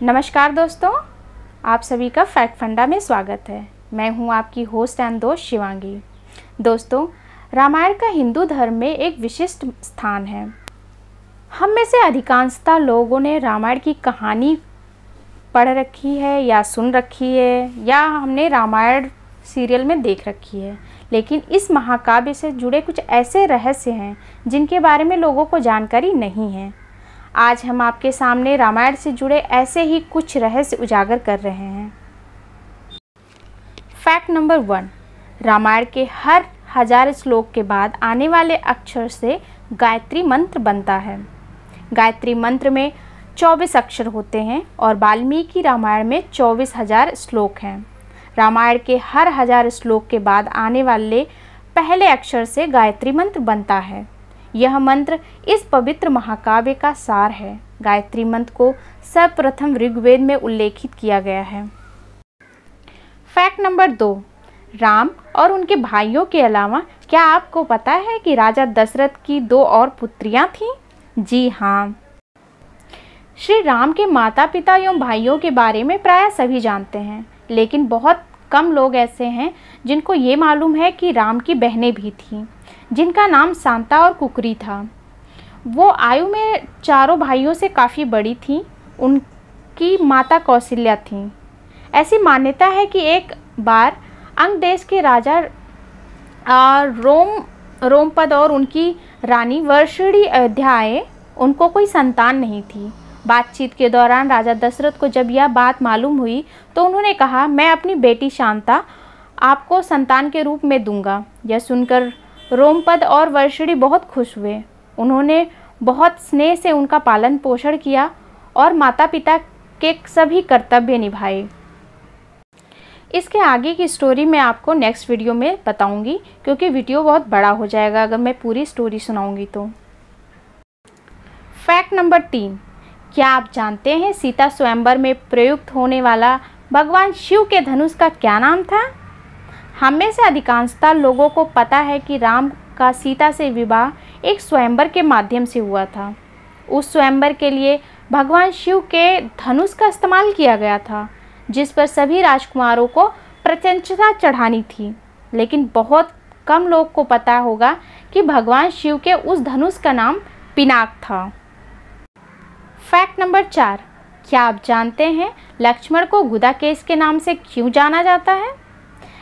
नमस्कार दोस्तों, आप सभी का फैक्ट फंडा में स्वागत है। मैं हूं आपकी होस्ट एंड दोस्त शिवांगी। दोस्तों, रामायण का हिंदू धर्म में एक विशिष्ट स्थान है। हम में से अधिकांशतः लोगों ने रामायण की कहानी पढ़ रखी है या सुन रखी है या हमने रामायण सीरियल में देख रखी है, लेकिन इस महाकाव्य से जुड़े कुछ ऐसे रहस्य हैं जिनके बारे में लोगों को जानकारी नहीं है। आज हम आपके सामने रामायण से जुड़े ऐसे ही कुछ रहस्य उजागर कर रहे हैं। फैक्ट नंबर 1, रामायण के हर 1000 श्लोक के बाद आने वाले अक्षर से गायत्री मंत्र बनता है। गायत्री मंत्र में 24 अक्षर होते हैं और वाल्मीकि रामायण में 24,000 श्लोक हैं। रामायण के हर 1000 श्लोक के बाद आने वाले पहले अक्षर से गायत्री मंत्र बनता है। यह मंत्र इस पवित्र महाकाव्य का सार है। गायत्री मंत्र को सर्वप्रथम ऋग्वेद में उल्लेखित किया गया है। फैक्ट नंबर 2, राम और उनके भाइयों के अलावा क्या आपको पता है कि राजा दशरथ की 2 और पुत्रियां थीं? जी हाँ, श्री राम के माता पिता एवं भाइयों के बारे में प्रायः सभी जानते हैं, लेकिन बहुत कम लोग ऐसे हैं जिनको ये मालूम है कि राम की बहनें भी थीं, जिनका नाम शांता और कुकरी था। वो आयु में चारों भाइयों से काफ़ी बड़ी थीं। उनकी माता कौशल्या थीं। ऐसी मान्यता है कि एक बार अंग देश के राजा रोमपद और उनकी रानी वर्षिणी अयोध्या आए। उनको कोई संतान नहीं थी। बातचीत के दौरान राजा दशरथ को जब यह बात मालूम हुई तो उन्होंने कहा, मैं अपनी बेटी शांता आपको संतान के रूप में दूंगा। यह सुनकर रोमपद और वर्षिणी बहुत खुश हुए। उन्होंने बहुत स्नेह से उनका पालन पोषण किया और माता पिता के सभी कर्तव्य निभाए। इसके आगे की स्टोरी मैं आपको नेक्स्ट वीडियो में बताऊंगी, क्योंकि वीडियो बहुत बड़ा हो जाएगा अगर मैं पूरी स्टोरी सुनाऊंगी तो। फैक्ट नंबर 3, क्या आप जानते हैं सीता स्वयंवर में प्रयुक्त होने वाला भगवान शिव के धनुष का क्या नाम था? हम में से अधिकांशतः लोगों को पता है कि राम का सीता से विवाह एक स्वयंवर के माध्यम से हुआ था। उस स्वयंवर के लिए भगवान शिव के धनुष का इस्तेमाल किया गया था, जिस पर सभी राजकुमारों को प्रत्यंशता चढ़ानी थी। लेकिन बहुत कम लोग को पता होगा कि भगवान शिव के उस धनुष का नाम पिनाक था। फैक्ट नंबर 4, क्या आप जानते हैं लक्ष्मण को गुदाकेश के नाम से क्यों जाना जाता है?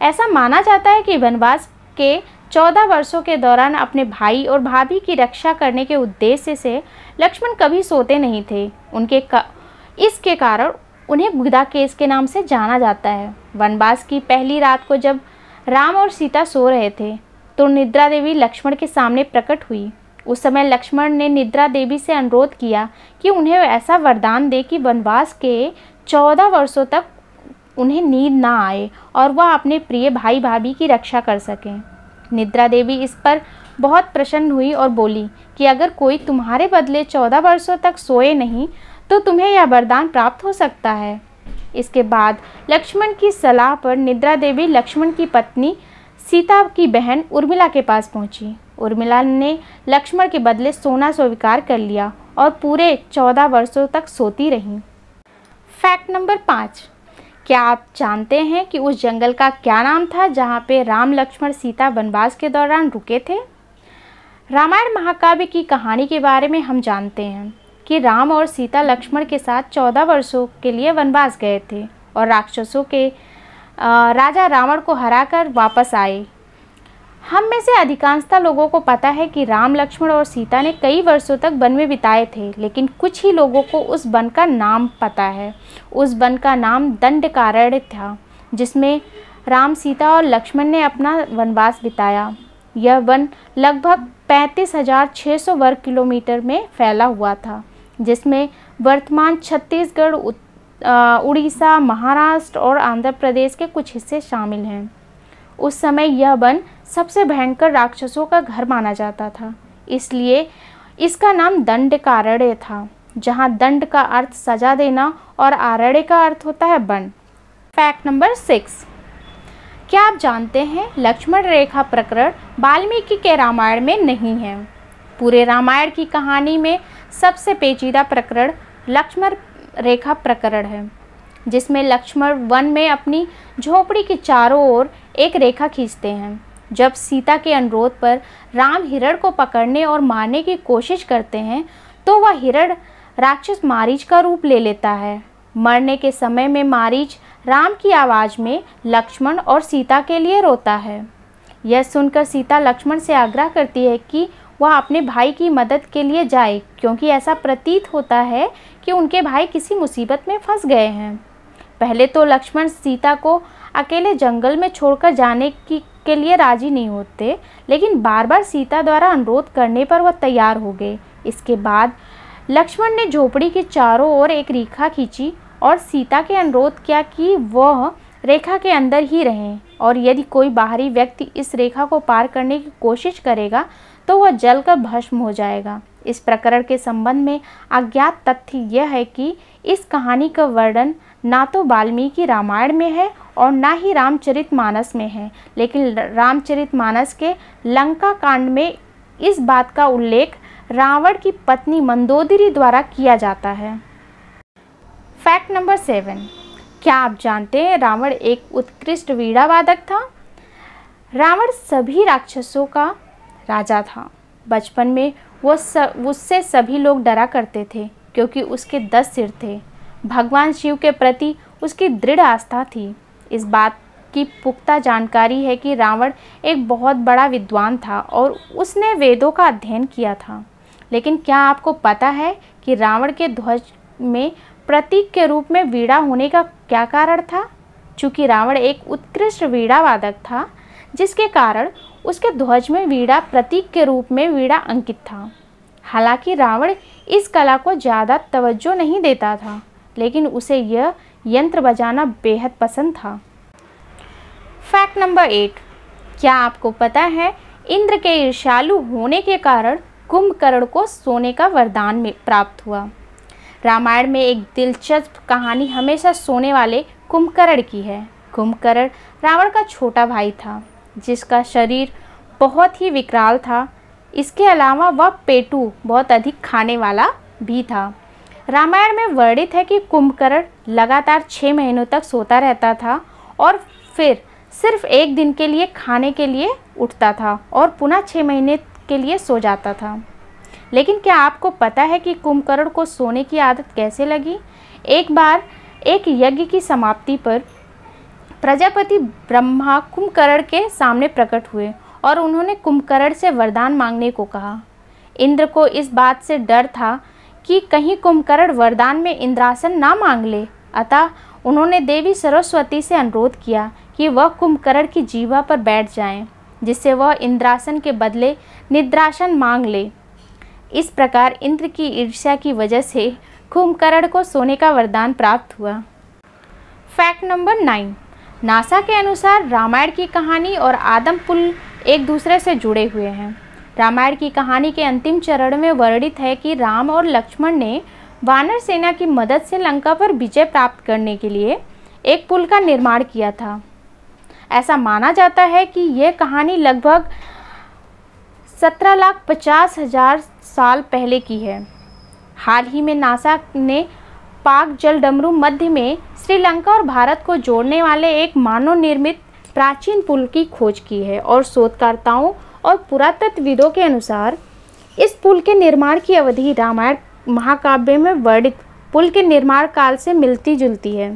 ऐसा माना जाता है कि वनवास के 14 वर्षों के दौरान अपने भाई और भाभी की रक्षा करने के उद्देश्य से लक्ष्मण कभी सोते नहीं थे। इसके कारण उन्हें गुदाकेश के नाम से जाना जाता है। वनवास की पहली रात को जब राम और सीता सो रहे थे तो निद्रा देवी लक्ष्मण के सामने प्रकट हुई। उस समय लक्ष्मण ने निद्रा देवी से अनुरोध किया कि उन्हें ऐसा वरदान दे कि वनवास के 14 वर्षों तक उन्हें नींद ना आए और वह अपने प्रिय भाई भाभी की रक्षा कर सकें। निद्रा देवी इस पर बहुत प्रसन्न हुई और बोली कि अगर कोई तुम्हारे बदले 14 वर्षों तक सोए नहीं तो तुम्हें यह वरदान प्राप्त हो सकता है। इसके बाद लक्ष्मण की सलाह पर निद्रा देवी लक्ष्मण की पत्नी सीता की बहन उर्मिला के पास पहुंची। उर्मिला ने लक्ष्मण के बदले सोना स्वीकार कर लिया और पूरे 14 वर्षों तक सोती रहीं। फैक्ट नंबर 5, क्या आप जानते हैं कि उस जंगल का क्या नाम था जहाँ पे राम लक्ष्मण सीता वनवास के दौरान रुके थे? रामायण महाकाव्य की कहानी के बारे में हम जानते हैं कि राम और सीता लक्ष्मण के साथ 14 वर्षों के लिए वनवास गए थे और राक्षसों के राजा रावण को हराकर वापस आए। हम में से अधिकांशतः लोगों को पता है कि राम लक्ष्मण और सीता ने कई वर्षों तक वन में बिताए थे, लेकिन कुछ ही लोगों को उस वन का नाम पता है। उस वन का नाम दंडकारण्य था, जिसमें राम, सीता और लक्ष्मण ने अपना वनवास बिताया। यह वन लगभग 35,600 वर्ग किलोमीटर में फैला हुआ था, जिसमें वर्तमान छत्तीसगढ़, उड़ीसा, महाराष्ट्र और आंध्र प्रदेश के कुछ हिस्से शामिल हैं। उस समय यह वन सबसे भयंकर राक्षसों का घर माना जाता था, इसलिए इसका नाम दंडकारण्य था, जहां दंड का अर्थ सजा देना और आरण्य का अर्थ होता है वन। फैक्ट नंबर 6, क्या आप जानते हैं लक्ष्मण रेखा प्रकरण वाल्मीकि के रामायण में नहीं है? पूरे रामायण की कहानी में सबसे पेचीदा प्रकरण रेखा प्रकरण है, जिसमें लक्ष्मण वन में अपनी झोपड़ी के चारों ओर एक रेखा खींचते हैं। जब सीता के अनुरोध पर राम हिरण को पकड़ने और मारने की कोशिश करते हैं तो वह हिरण राक्षस मारीच का रूप ले लेता है। मरने के समय में मारीच राम की आवाज़ में लक्ष्मण और सीता के लिए रोता है। यह सुनकर सीता लक्ष्मण से आग्रह करती है कि वह अपने भाई की मदद के लिए जाए, क्योंकि ऐसा प्रतीत होता है कि उनके भाई किसी मुसीबत में फंस गए हैं। पहले तो लक्ष्मण सीता को अकेले जंगल में छोड़कर जाने के लिए राजी नहीं होते, लेकिन बार बार सीता द्वारा अनुरोध करने पर वह तैयार हो गए। इसके बाद लक्ष्मण ने झोपड़ी के चारों ओर एक रेखा खींची और सीता के अनुरोध किया कि वह रेखा के अंदर ही रहें, और यदि कोई बाहरी व्यक्ति इस रेखा को पार करने की कोशिश करेगा तो वह जलकर भस्म हो जाएगा। इस प्रकरण के संबंध में अज्ञात तथ्य यह है कि इस कहानी का वर्णन ना तो वाल्मीकि रामायण में है और ना ही रामचरितमानस में है, लेकिन रामचरितमानस के लंका कांड में इस बात का उल्लेख रावण की पत्नी मंदोदरी द्वारा किया जाता है। फैक्ट नंबर 7, क्या आप जानते हैं रावण एक उत्कृष्ट वीणा वादक था? रावण सभी राक्षसों का राजा था। बचपन में उससे सभी लोग डरा करते थे, क्योंकि उसके 10 सिर थे। भगवान शिव के प्रति उसकी दृढ़ आस्था थी। इस बात की पुख्ता जानकारी है कि रावण एक बहुत बड़ा विद्वान था और उसने वेदों का अध्ययन किया था। लेकिन क्या आपको पता है कि रावण के ध्वज में प्रतीक के रूप में वीणा होने का क्या कारण था? चूँकि रावण एक उत्कृष्ट वीणा वादक था, जिसके कारण उसके ध्वज में वीणा प्रतीक के रूप में वीणा अंकित था। हालांकि रावण इस कला को ज़्यादा तवज्जो नहीं देता था, लेकिन उसे यह यंत्र बजाना बेहद पसंद था। फैक्ट नंबर 8, क्या आपको पता है इंद्र के ईर्ष्यालु होने के कारण कुंभकर्ण को सोने का वरदान में प्राप्त हुआ? रामायण में एक दिलचस्प कहानी हमेशा सोने वाले कुंभकर्ण की है। कुंभकर्ण रावण का छोटा भाई था, जिसका शरीर बहुत ही विकराल था। इसके अलावा वह पेटू बहुत अधिक खाने वाला भी था। रामायण में वर्णित है कि कुंभकर्ण लगातार 6 महीनों तक सोता रहता था और फिर सिर्फ एक दिन के लिए खाने के लिए उठता था और पुनः 6 महीने के लिए सो जाता था। लेकिन क्या आपको पता है कि कुंभकर्ण को सोने की आदत कैसे लगी? एक बार एक यज्ञ की समाप्ति पर प्रजापति ब्रह्मा कुंभकर्ण के सामने प्रकट हुए और उन्होंने कुंभकर्ण से वरदान मांगने को कहा। इंद्र को इस बात से डर था कि कहीं कुंभकर्ण वरदान में इंद्रासन ना मांग ले, अतः उन्होंने देवी सरस्वती से अनुरोध किया कि वह कुंभकर्ण की जीवा पर बैठ जाएं, जिससे वह इंद्रासन के बदले निद्रासन मांग ले। इस प्रकार इंद्र की ईर्ष्या की वजह से कुंभकर्ण को सोने का वरदान प्राप्त हुआ। फैक्ट नंबर 9, नासा के अनुसार रामायण की कहानी और आदम पुल एक दूसरे से जुड़े हुए हैं। रामायण की कहानी के अंतिम चरण में वर्णित है कि राम और लक्ष्मण ने वानर सेना की मदद से लंका पर विजय प्राप्त करने के लिए एक पुल का निर्माण किया था। ऐसा माना जाता है कि यह कहानी लगभग 17,50,000 साल पहले की है। हाल ही में नासा ने पाक जलडमरू मध्य में श्रीलंका और भारत को जोड़ने वाले एक मानव निर्मित प्राचीन पुल की खोज की है और शोधकर्ताओं और पुरातत्वविदों के अनुसार इस पुल के निर्माण की अवधि रामायण महाकाव्य में वर्णित पुल के निर्माण काल से मिलती जुलती है।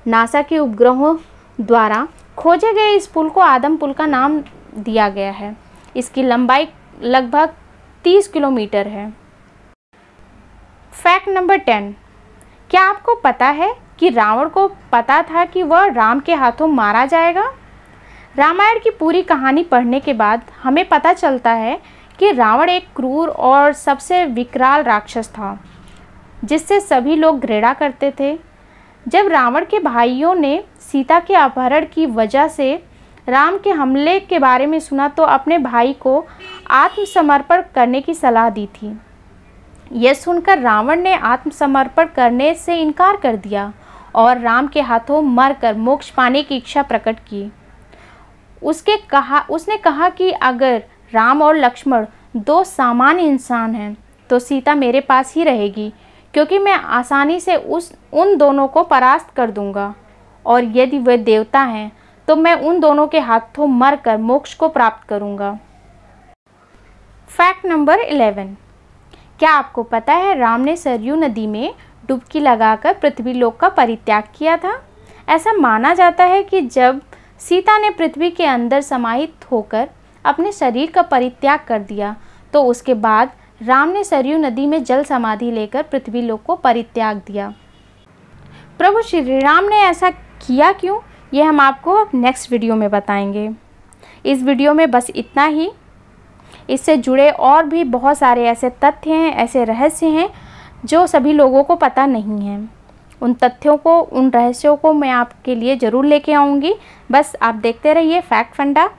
नासा के उपग्रहों द्वारा खोजे गए इस पुल को आदम पुल का नाम दिया गया है। इसकी लंबाई लगभग 30 किलोमीटर है। फैक्ट नंबर 10, क्या आपको पता है कि रावण को पता था कि वह राम के हाथों मारा जाएगा? रामायण की पूरी कहानी पढ़ने के बाद हमें पता चलता है कि रावण एक क्रूर और सबसे विकराल राक्षस था, जिससे सभी लोग घृणा करते थे। जब रावण के भाइयों ने सीता के अपहरण की वजह से राम के हमले के बारे में सुना तो अपने भाई को आत्मसमर्पण करने की सलाह दी थी। यह सुनकर रावण ने आत्मसमर्पण करने से इनकार कर दिया और राम के हाथों मरकर मोक्ष पाने की इच्छा प्रकट की। उसने कहा कि अगर राम और लक्ष्मण 2 सामान्य इंसान हैं तो सीता मेरे पास ही रहेगी, क्योंकि मैं आसानी से उन दोनों को परास्त कर दूंगा, और यदि वे देवता हैं तो मैं उन दोनों के हाथों मरकर मोक्ष को प्राप्त करूंगा। फैक्ट नंबर 11, क्या आपको पता है राम ने सरयू नदी में डुबकी लगाकर पृथ्वीलोक का परित्याग किया था? ऐसा माना जाता है कि जब सीता ने पृथ्वी के अंदर समाहित होकर अपने शरीर का परित्याग कर दिया तो उसके बाद राम ने सरयू नदी में जल समाधि लेकर पृथ्वीलोक को परित्याग दिया। प्रभु श्री राम ने ऐसा किया क्यों, ये हम आपको नेक्स्ट वीडियो में बताएंगे। इस वीडियो में बस इतना ही। इससे जुड़े और भी बहुत सारे ऐसे तथ्य हैं, ऐसे रहस्य हैं जो सभी लोगों को पता नहीं हैं। उन तथ्यों को, उन रहस्यों को मैं आपके लिए ज़रूर लेके आऊँगी। बस आप देखते रहिए फैक्ट फंडा।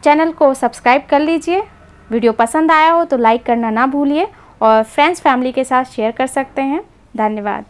चैनल को सब्सक्राइब कर लीजिए। वीडियो पसंद आया हो तो लाइक करना ना भूलिए और फ्रेंड्स फैमिली के साथ शेयर कर सकते हैं। धन्यवाद।